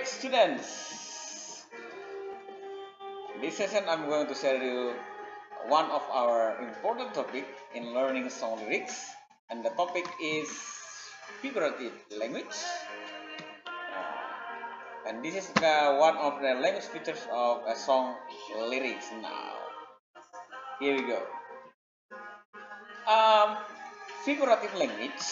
Great students, this session I'm going to share you one of our important topic in learning song lyrics, and the topic is figurative language. And this is one of the language features of a song lyrics. Now, here we go. Figurative language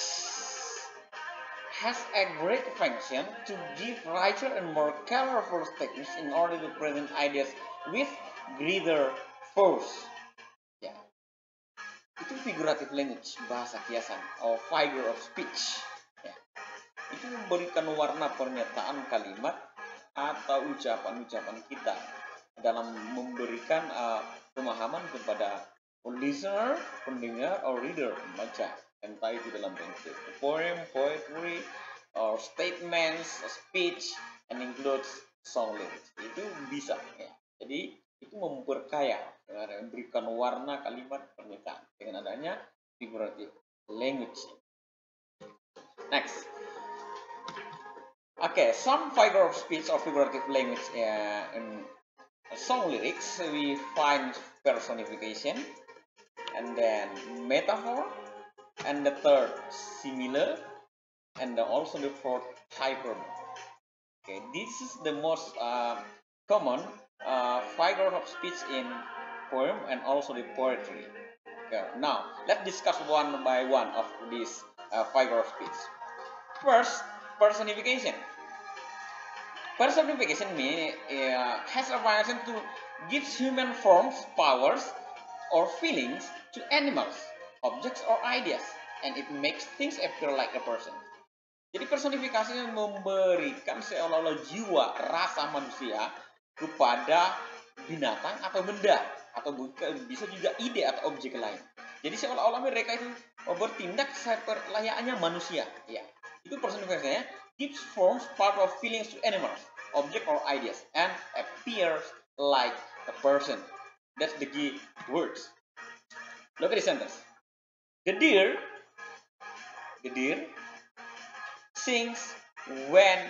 has a great function to give richer and more colorful statements in order to present ideas with greater force. Ya, itu figurative language, bahasa kiasan, atau figure of speech. Ya, itu memberikan warna pernyataan kalimat atau ucapan-ucapan kita dalam memberikan pemahaman kepada listener, pendengar, or reader, membaca. Entah itu dalam bentuk poem, poetry, or statements, speech, and includes song lyrics. Itu bisa, ya. Jadi itu memperkaya, memberikan warna kalimat pernyataan dengan adanya figurative language. Next. Okay, some figure of speech or figurative language in song lyrics, we find personification, and then metaphor, and the third similar, and also the fourth hyperbole. Okay, this is the most common figure of speech in poem and also the poetry. Okay, now let's discuss one by one of these figure of speech. First, personification. Personification has a function to give human forms, powers, or feelings to animals, objects, or ideas, and it makes things appear like a person. Jadi personifikasi memberikan seolah-olah jiwa, rasa manusia kepada binatang atau benda, atau bisa juga ide atau objek lain. Jadi seolah-olah mereka itu bertindak seperti layaknya manusia. Ya, itu personifikasinya. Gives forms, part of feelings to animals, object or ideas, and appears like a person. That's the key words. Look at the sentence. The deer sings when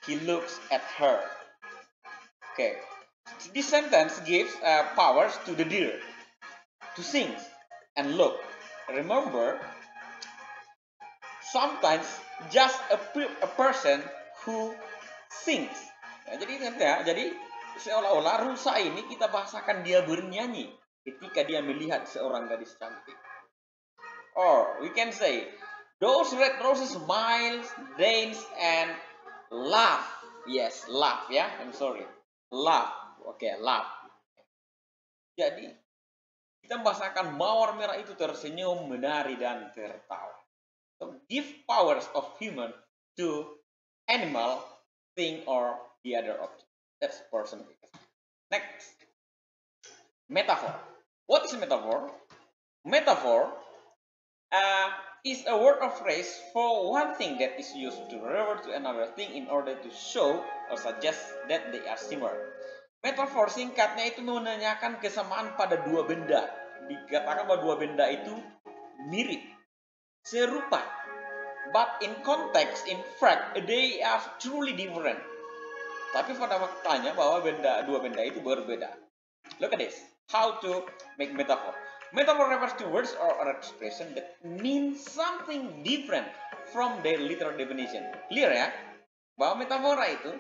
he looks at her. Okay, this sentence gives powers to the deer to sing and look. Remember, sometimes just a person who sings. Nah, jadi seolah-olah rusa ini kita bahasakan dia bernyanyi ketika dia melihat seorang gadis cantik. Or we can say, those red roses smile, dance, and laugh. Yes, laugh ya. I'm sorry. Laugh. Okay, laugh. Jadi kita membahasakan mawar merah itu tersenyum, menari, dan tertawa. So, give powers of human to animal, thing, or the other object. That's personification. Next, metaphor. What is a metaphor? Metaphor is a word or phrase for one thing that is used to refer to another thing in order to show or suggest that they are similar. Metaphor singkatnya itu menanyakan kesamaan pada dua benda. Dikatakan bahwa dua benda itu mirip, serupa, but in context, in fact, they are truly different. Tapi pada faktanya bahwa dua benda itu berbeda. Look at this. How to make metaphor. Metaphor refers to words or expression that mean something different from their literal definition. Clear ya? Bahwa metafora itu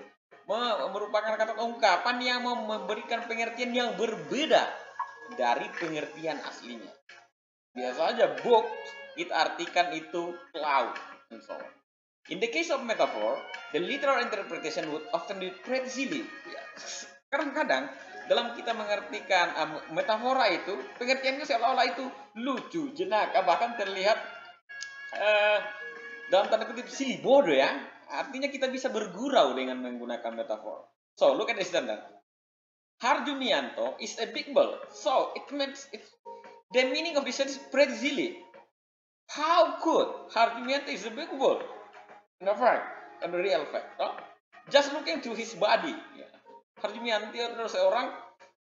merupakan kata ungkapan yang memberikan pengertian yang berbeda dari pengertian aslinya. Biasa saja book kita artikan itu cloud and so on. In the case of metaphor, the literal interpretation would often be pretty silly. Kadang-kadang dalam kita mengartikan metafora itu, pengertiannya seolah-olah itu lucu, jenaka, bahkan terlihat dalam tanda kutip silly, bodoh ya. Artinya kita bisa bergurau dengan menggunakan metafor. So, look at this sentence. Harjumianto is a big bull. So, it means the meaning of this sentence is pretty silly. How could Harjumianto is a big bull? In fact, in the real fact, just looking to his body. Yeah. Harjumianto adalah seorang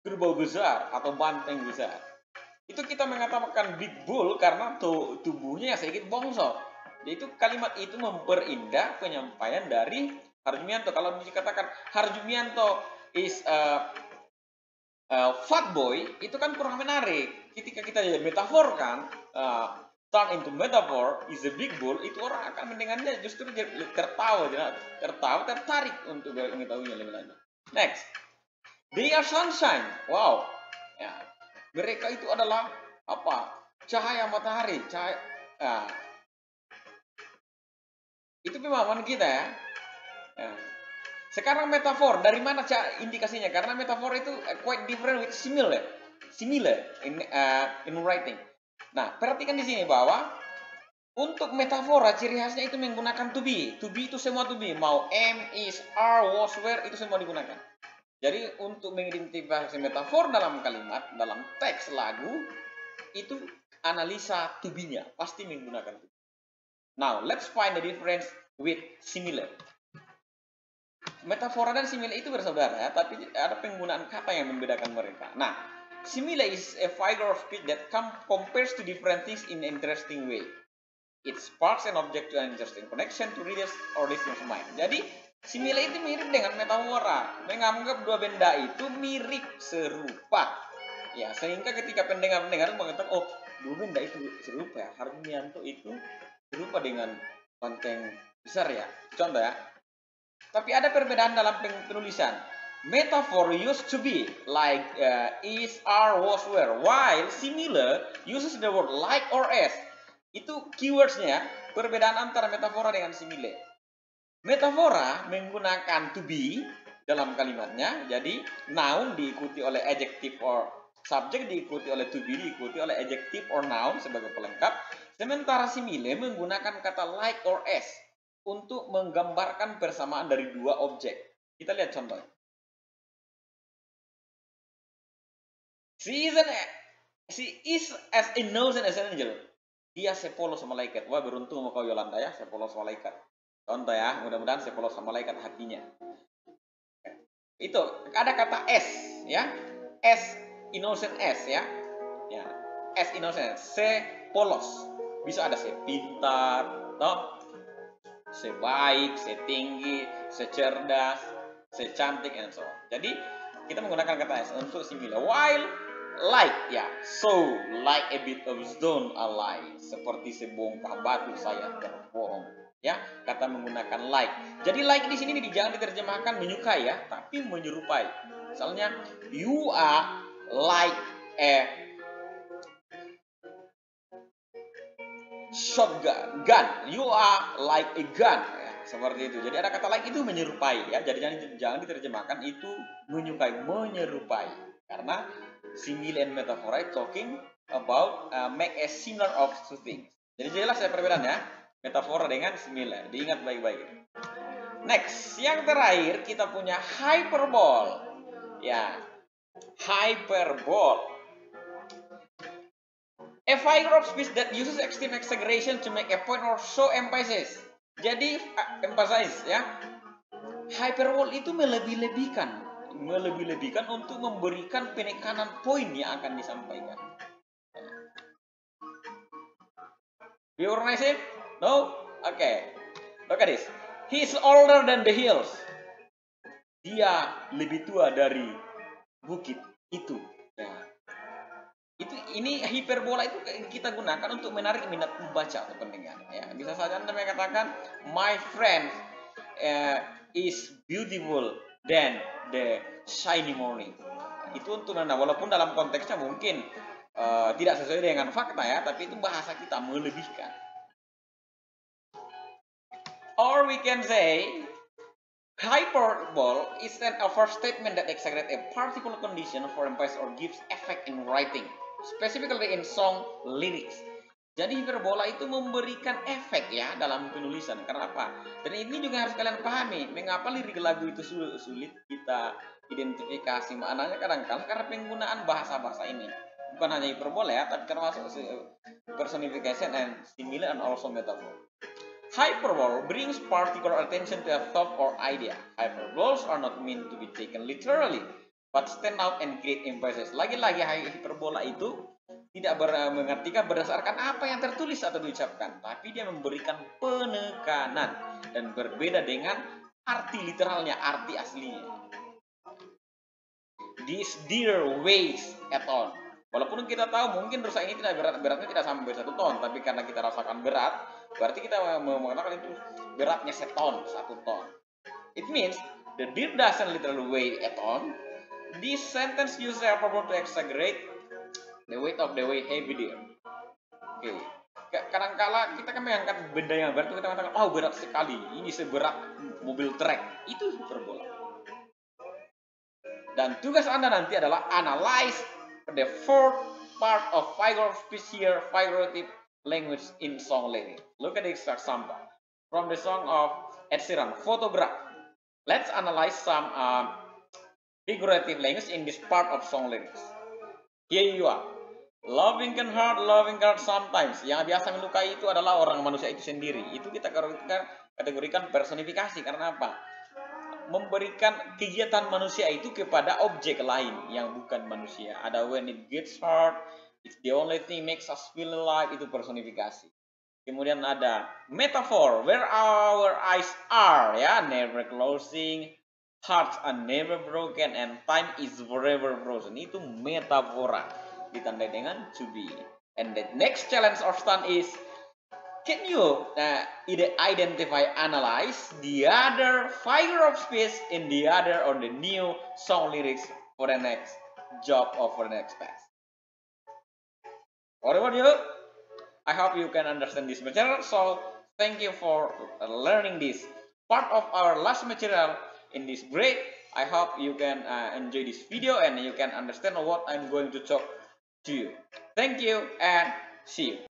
kerbau besar atau banteng besar. Itu kita mengatakan big bull karena tubuhnya yang sedikit bongsor. Yaitu kalimat itu memperindah penyampaian dari Harjumianto, kalau dikatakan Harjumianto is fat boy, itu kan kurang menarik. Ketika kita metaforkan, turn into metaphor is a big bull, itu orang akan mendengarnya justru tertawa, tertarik untuk mengetahuinya lebih lanjut. Next, they are sunshine. Wow, ya, mereka itu adalah apa? Cahaya matahari, cahaya. Itu pemahaman kita ya. Sekarang metafor, dari mana indikasinya? Karena metafor itu quite different with similar in writing. Nah, perhatikan di sini bahwa untuk metafora ciri khasnya itu menggunakan to be. To be itu semua to be. Mau am, is, are, was, were, itu semua digunakan. Jadi untuk mengidentifikasi metafor dalam kalimat, dalam teks lagu, itu analisa to be-nya. Pasti menggunakan to be. Now, let's find the difference with similar. Metafora dan simile itu bersaudara, tapi ada penggunaan kata yang membedakan mereka. Nah, simile is a figure of speech that compares to different things in an interesting way. It sparks an object to an interesting connection to readers or listeners' mind. Jadi, simile itu mirip dengan metafora, menganggap dua benda itu mirip, serupa. Ya, sehingga ketika pendengar mengatakan, oh, dua benda itu serupa ya, Harjumianto itu serupa dengan Banteng besar ya. Contoh ya. Tapi ada perbedaan dalam penulisan. Metaphor used to be like is, are, was, were, while similar uses the word like or as. Itu keywordsnya, perbedaan antara metafora dengan simile. Metafora menggunakan to be dalam kalimatnya, jadi noun diikuti oleh adjective or subject, diikuti oleh to be, diikuti oleh adjective or noun sebagai pelengkap. Sementara simile menggunakan kata like or as untuk menggambarkan persamaan dari dua objek. Kita lihat contoh. She is as innocent as an angel. Dia sepolos malaikat. Wah, beruntung sama kau Yolanda ya, sepolos malaikat. Contoh ya, mudah-mudahan sepolos malaikat hatinya. Itu ada kata as ya. As innocent as ya. Ya, as innocent, sepolos. Bisa ada sepintar, toh. Sebaik, setinggi, secerdas, secantik, and so on. Jadi kita menggunakan kata as untuk simile. While like, ya, so like a bit of stone a lie, seperti sebongkah batu saya berbohong. Ya, kata menggunakan like. Jadi like di sini jangan diterjemahkan menyukai ya, tapi menyerupai. Misalnya, you are like a shotgun, gun. You are like a gun. Ya, seperti itu. Jadi ada kata like itu menyerupai ya. Jadi jangan diterjemahkan itu menyukai, menyerupai. Karena simile and metaphor talking about make a similar of two things. Jadi jelas ya perbedaan ya. Metafora dengan simile. Diingat baik-baik. Next, yang terakhir kita punya hyperbole. Ya. Hyperbole. A figure of speech that uses extreme exaggeration to make a point or show emphasis. Jadi emphasize ya. Hyperbole itu melebih-lebihkan untuk memberikan penekanan poin yang akan disampaikan. You recognize it? No? Okay. Look at this. He is older than the hills. Dia lebih tua dari bukit itu. Ya. Ini hiperbola itu kita gunakan untuk menarik minat pembaca atau pendengar. Ya, bisa saja Anda mengatakan, my friend is beautiful than the shiny morning. Itu untuk Anda, walaupun dalam konteksnya mungkin tidak sesuai dengan fakta ya, tapi itu bahasa kita melebihkan. Or we can say, hyperbole is an overstatement that exaggerates a particular condition for emphasis or gives effect in writing, specifically in song lyrics. Jadi hiperbola itu memberikan efek ya dalam penulisan. Kenapa? Dan ini juga harus kalian pahami. Mengapa lirik lagu itu sulit kita identifikasi maknanya kadang-kadang karena penggunaan bahasa-bahasa ini. Bukan hanya hiperbola ya, tapi termasuk personification and simile and also metaphor. Hyperbole brings particular attention to a thought or idea. Hyperboles are not meant to be taken literally, but stand out and create emphasis. Lagi-lagi hiperbola itu tidak mengartikan berdasarkan apa yang tertulis atau diucapkan, tapi dia memberikan penekanan dan berbeda dengan arti literalnya, arti aslinya. This dear weighs a ton. Walaupun kita tahu mungkin rusa ini tidak beratnya tidak sampai 1 ton, tapi karena kita rasakan berat, berarti kita mengatakan itu beratnya 1 ton, 1 ton. It means the deer doesn't literally weigh a ton. This sentence uses a proverb to exaggerate the weight of the heavy deer. Oke. Kadangkala kita kan mengangkat benda yang berat, kita mengatakan, oh berat sekali, ini seberat mobil trek. Itu hiperbola. Dan tugas Anda nanti adalah analyze the fourth part of figure of speech here, figurative language in song lyrics. Look at this example from the song of Ed Sheeran, Photograph. Let's analyze some figurative language in this part of song lyrics. Here you are. Loving can hurt sometimes. Yang biasa melukai itu adalah orang manusia itu sendiri. Itu kita kategorikan personifikasi. Karena apa? Memberikan kegiatan manusia itu kepada objek lain yang bukan manusia. Ada when it gets hard, it's the only thing makes us feel alive, itu personifikasi. Kemudian ada metaphor, where our eyes are, ya, never closing, hearts are never broken, and time is forever frozen. Itu metafora, ditandai dengan to be. And the next challenge of Stan is, can you identify, analyze the other figure of speech in the other or the new song lyrics for the next job or for the next task? What about you? I hope you can understand this material. So thank you for learning this part of our last material in this break. I hope you can enjoy this video and you can understand what I'm going to talk to you. Thank you and see you.